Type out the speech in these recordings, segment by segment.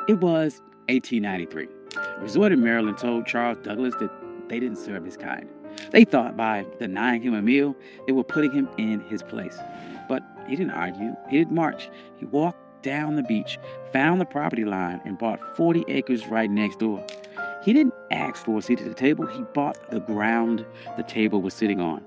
It was 1893. A resort in Maryland told Charles Douglas that they didn't serve his kind. They thought by denying him a meal, they were putting him in his place. But he didn't argue. He didn't march. He walked down the beach, found the property line, and bought 40 acres right next door. He didn't ask for a seat at the table. He bought the ground the table was sitting on.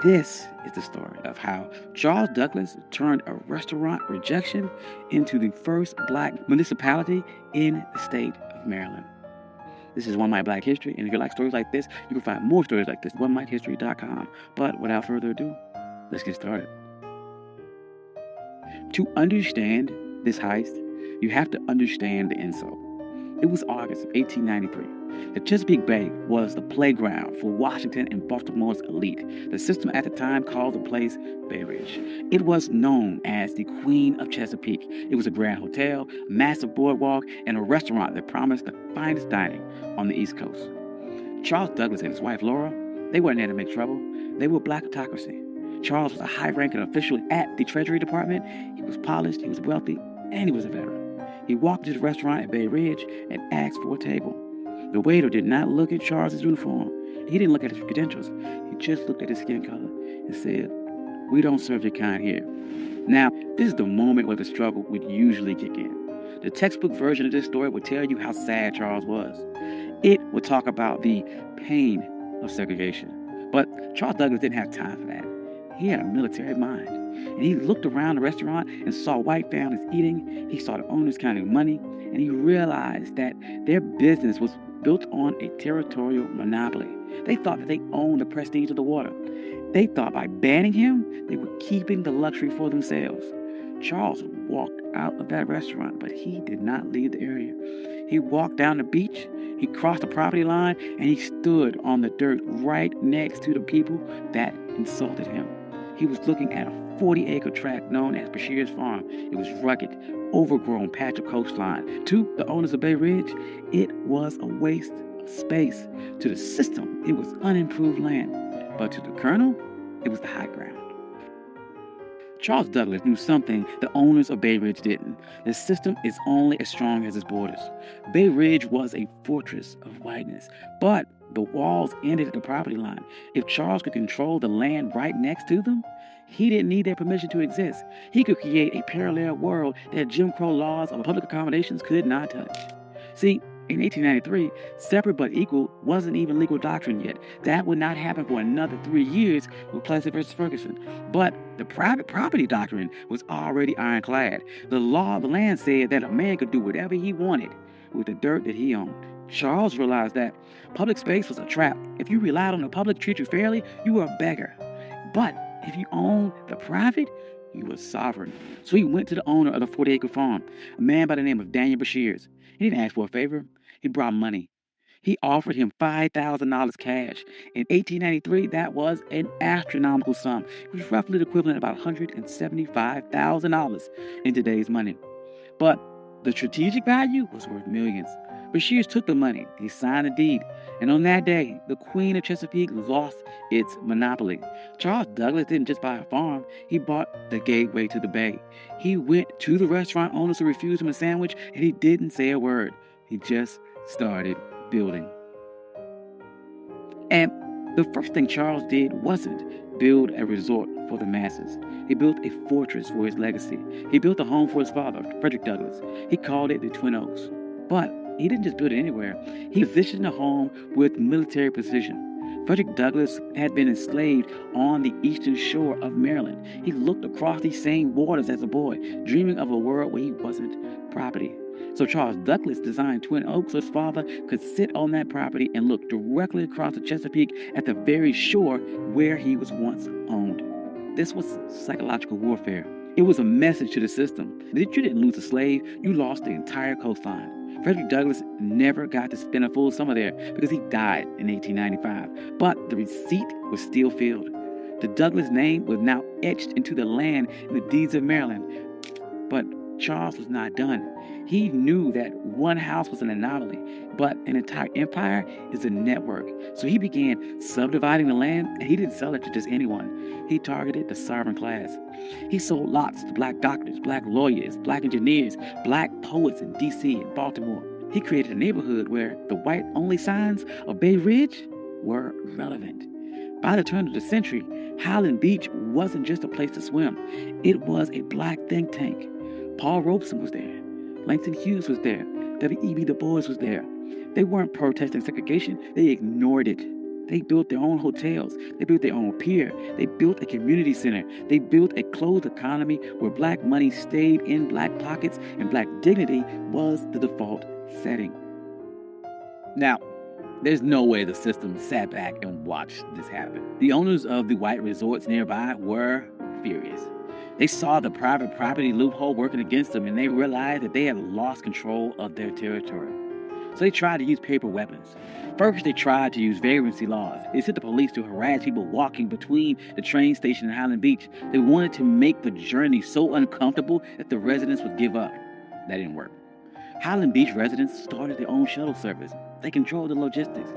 This is the story of how Charles Douglas turned a restaurant rejection into the first black municipality in the state of Maryland. This is One Mite Black History, and if you like stories like this, you can find more stories like this at onemitehistory.com. But without further ado, let's get started. To understand this heist, you have to understand the insult. It was August of 1893. The Chesapeake Bay was the playground for Washington and Baltimore's elite. The system at the time called the place Bay Ridge. It was known as the Queen of Chesapeake. It was a grand hotel, a massive boardwalk, and a restaurant that promised the finest dining on the East Coast. Charles Douglas and his wife Laura, they weren't there to make trouble. They were black autocracy. Charles was a high-ranking official at the Treasury Department. He was polished, he was wealthy, and he was a veteran. He walked to the restaurant at Bay Ridge and asked for a table. The waiter did not look at Charles's uniform. He didn't look at his credentials. He just looked at his skin color and said, "We don't serve your kind here." Now, this is the moment where the struggle would usually kick in. The textbook version of this story would tell you how sad Charles was. It would talk about the pain of segregation. But Charles Douglas didn't have time for that. He had a military mind. And he looked around the restaurant and saw white families eating. He saw the owners counting money. And he realized that their business was built on a territorial monopoly. They thought that they owned the prestige of the water. They thought by banning him, they were keeping the luxury for themselves. Charles walked out of that restaurant, but he did not leave the area. He walked down the beach, he crossed the property line, and he stood on the dirt right next to the people that insulted him. He was looking at a 40-acre tract known as Bashir's Farm. It was rugged, overgrown patch of coastline. To the owners of Bay Ridge, it was a waste of space. To the system, it was unimproved land. But to the Colonel, it was the high ground. Charles Douglas knew something the owners of Bay Ridge didn't. The system is only as strong as its borders. Bay Ridge was a fortress of whiteness, but the walls ended at the property line. If Charles could control the land right next to them, he didn't need their permission to exist. He could create a parallel world that Jim Crow laws of public accommodations could not touch. See, in 1893, separate but equal wasn't even legal doctrine yet. That would not happen for another 3 years with Plessy versus Ferguson. But the private property doctrine was already ironclad. The law of the land said that a man could do whatever he wanted with the dirt that he owned. Charles realized that public space was a trap. If you relied on the public to treat you fairly, you were a beggar. But if you owned the private, you were sovereign. So he went to the owner of the 40-acre farm, a man by the name of Daniel Bashirs. He didn't ask for a favor. He brought money. He offered him $5,000 cash. In 1893, that was an astronomical sum. It was roughly the equivalent of about $175,000 in today's money. But the strategic value was worth millions. Bashirs took the money. He signed the deed. And on that day, the Queen of Chesapeake lost its monopoly. Charles Douglas didn't just buy a farm. He bought the gateway to the bay. He went to the restaurant owners who refused him a sandwich, and he didn't say a word. He just started building. And the first thing Charles did wasn't build a resort for the masses. He built a fortress for his legacy. He built a home for his father, Frederick Douglass. He called it the Twin Oaks. But he didn't just build it anywhere. He positioned the home with military precision. Frederick Douglass had been enslaved on the eastern shore of Maryland. He looked across these same waters as a boy, dreaming of a world where he wasn't property. So Charles Douglas designed Twin Oaks so his father could sit on that property and look directly across the Chesapeake at the very shore where he was once owned. This was psychological warfare. It was a message to the system that you didn't lose a slave, you lost the entire coastline. Frederick Douglass never got to spend a full summer there because he died in 1895, but the receipt was still filled. The Douglass name was now etched into the land in the deeds of Maryland. But Charles was not done. He knew that one house was an anomaly, but an entire empire is a network. So he began subdividing the land, and he didn't sell it to just anyone. He targeted the sovereign class. He sold lots to black doctors, black lawyers, black engineers, black poets in D.C. and Baltimore. He created a neighborhood where the white-only signs of Bay Ridge were relevant. By the turn of the century, Highland Beach wasn't just a place to swim. It was a black think tank. Paul Robeson was there. Langston Hughes was there. W.E.B. Du Bois was there. They weren't protesting segregation. They ignored it. They built their own hotels. They built their own pier. They built a community center. They built a closed economy where black money stayed in black pockets and black dignity was the default setting. Now, there's no way the system sat back and watched this happen. The owners of the white resorts nearby were furious. They saw the private property loophole working against them, and they realized that they had lost control of their territory. So they tried to use paper weapons. First, they tried to use vagrancy laws. They sent the police to harass people walking between the train station and Highland Beach. They wanted to make the journey so uncomfortable that the residents would give up. That didn't work. Highland Beach residents started their own shuttle service. They controlled the logistics.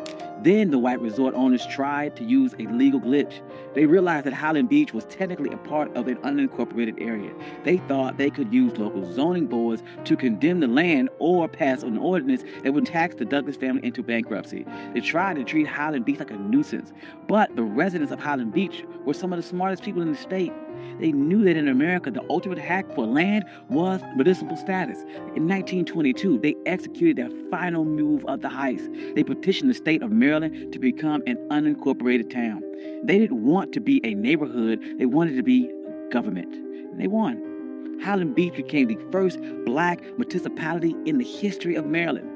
Then the white resort owners tried to use a legal glitch. They realized that Highland Beach was technically a part of an unincorporated area. They thought they could use local zoning boards to condemn the land or pass an ordinance that would tax the Douglas family into bankruptcy. They tried to treat Highland Beach like a nuisance. But the residents of Highland Beach were some of the smartest people in the state. They knew that in America, the ultimate hack for land was municipal status. In 1922, they executed their final move of the heist. They petitioned the state of Maryland to become an unincorporated town. They didn't want to be a neighborhood. They wanted to be government. And they won. Highland Beach became the first black municipality in the history of Maryland.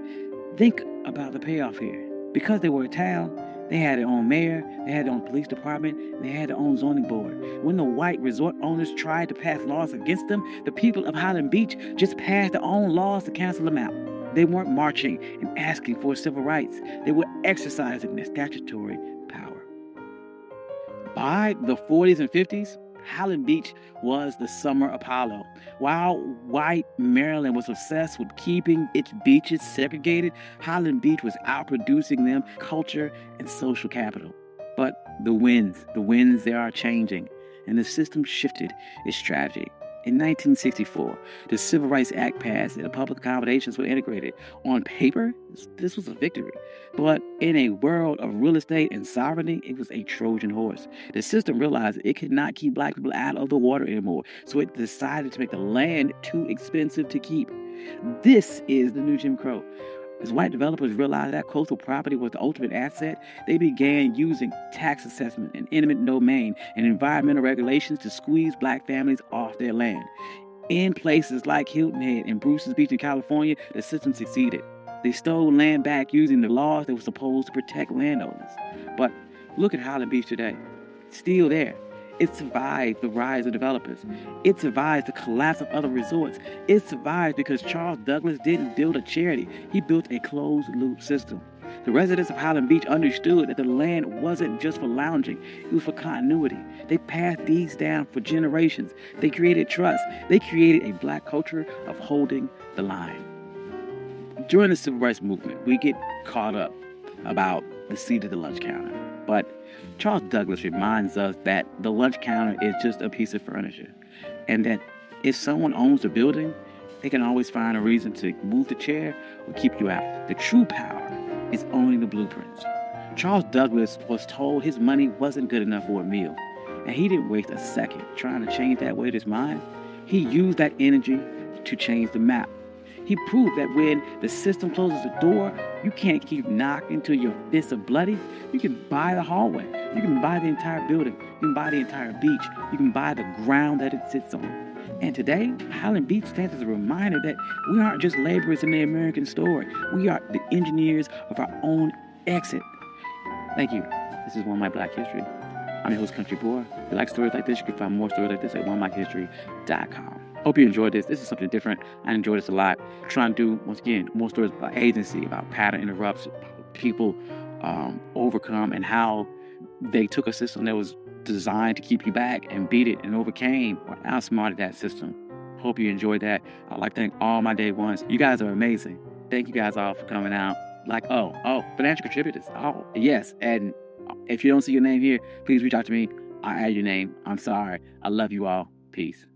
Think about the payoff here. Because they were a town, they had their own mayor, they had their own police department, and they had their own zoning board. When the white resort owners tried to pass laws against them, the people of Highland Beach just passed their own laws to cancel them out. They weren't marching and asking for civil rights. They were exercising their statutory power. By the 40s and 50s, Highland Beach was the summer Apollo. While white Maryland was obsessed with keeping its beaches segregated, Highland Beach was outproducing them culture and social capital. But the winds, they are changing, and the system shifted its strategy. In 1964, the Civil Rights Act passed and the public accommodations were integrated. On paper, this was a victory. But in a world of real estate and sovereignty, it was a Trojan horse. The system realized it could not keep black people out of the water anymore, so it decided to make the land too expensive to keep. This is the new Jim Crow. As white developers realized that coastal property was the ultimate asset, they began using tax assessment and eminent domain and environmental regulations to squeeze black families off their land. In places like Hilton Head and Bruce's Beach in California, the system succeeded. They stole land back using the laws that were supposed to protect landowners. But look at Highland Beach today. It's still there. It survived the rise of developers. It survived the collapse of other resorts. It survived because Charles Douglas didn't build a charity. He built a closed-loop system. The residents of Highland Beach understood that the land wasn't just for lounging. It was for continuity. They passed these down for generations. They created trust. They created a black culture of holding the line. During the Civil Rights Movement, we get caught up about the seat of the lunch counter. But Charles Douglas reminds us that the lunch counter is just a piece of furniture, and that if someone owns the building, they can always find a reason to move the chair or keep you out. The true power is owning the blueprints. Charles Douglas was told his money wasn't good enough for a meal, and he didn't waste a second trying to change that with his mind. He used that energy to change the map. He proved that when the system closes the door, you can't keep knocking till your fists are bloody. You can buy the hallway. You can buy the entire building. You can buy the entire beach. You can buy the ground that it sits on. And today, Highland Beach stands as a reminder that we aren't just laborers in the American story. We are the engineers of our own exit. Thank you. This is One My Black History. I'm your host, Country Boy. If you like stories like this, you can find more stories like this at onemyhistory.com. Hope you enjoyed this. This is something different. I enjoyed this a lot. Trying to do, once again, more stories about agency, about pattern interrupts, people overcome, and how they took a system that was designed to keep you back and beat it and overcame or outsmarted that system. Hope you enjoyed that. I'd like to thank all my day ones. You guys are amazing. Thank you guys all for coming out. Like, financial contributors. Oh, yes. And if you don't see your name here, please reach out to me. I'll add your name. I'm sorry. I love you all. Peace.